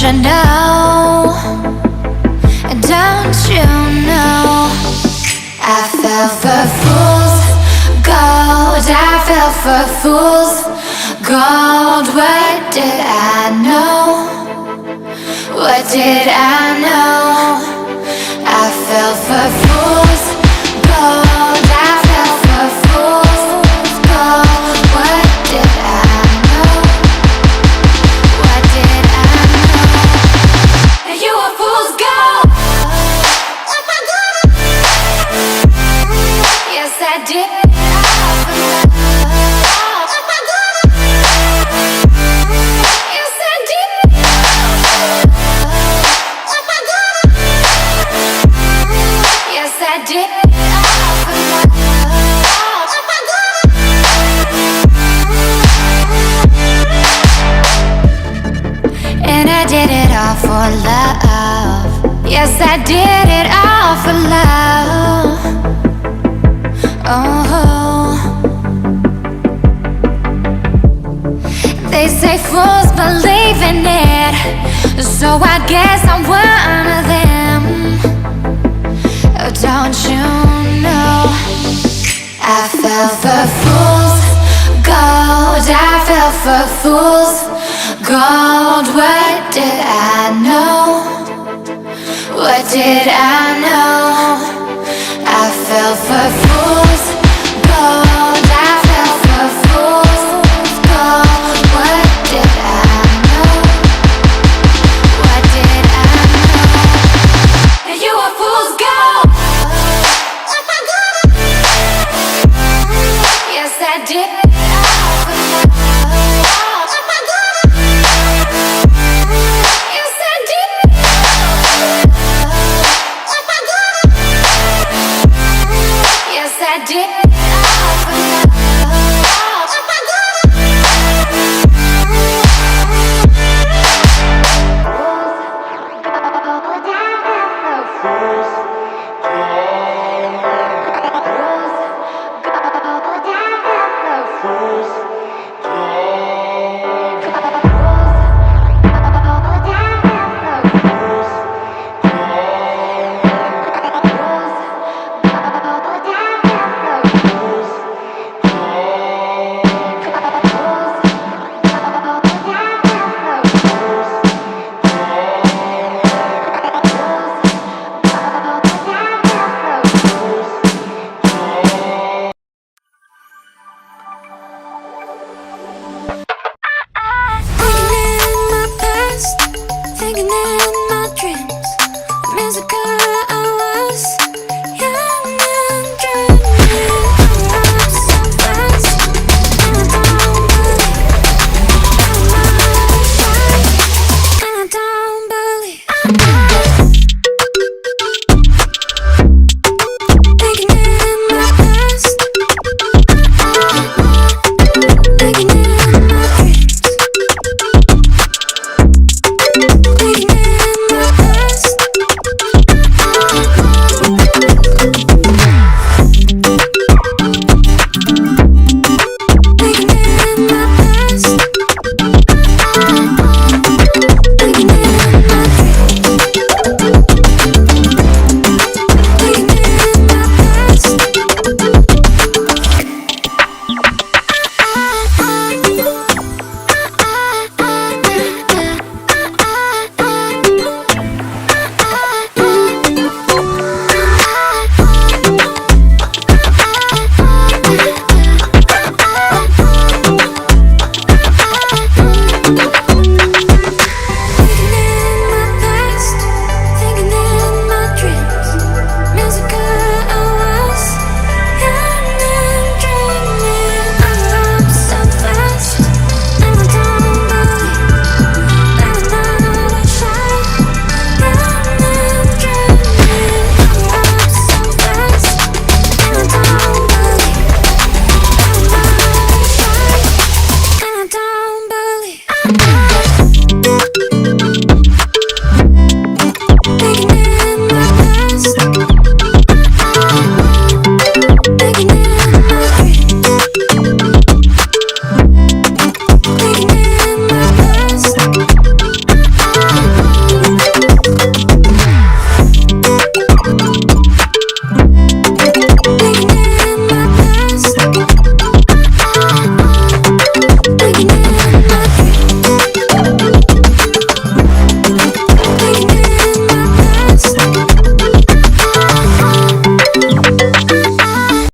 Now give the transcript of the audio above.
you know? Don't you know? I fell for fools gold. I fell for fools gold. What did I know? What did I know? I fell for fools gold. I fell for fools gold. What did I know? What did I know? You were fool's gold. Yes, I did. Yes, I did. Yes, I did. And I did it all for love. Yes, I did it all for love. Oh, they say fools believe in it, so I guess I'm one of them. Oh, don't you know? I fell for fools gold. I fell for fools gold. What did I know? What did I know?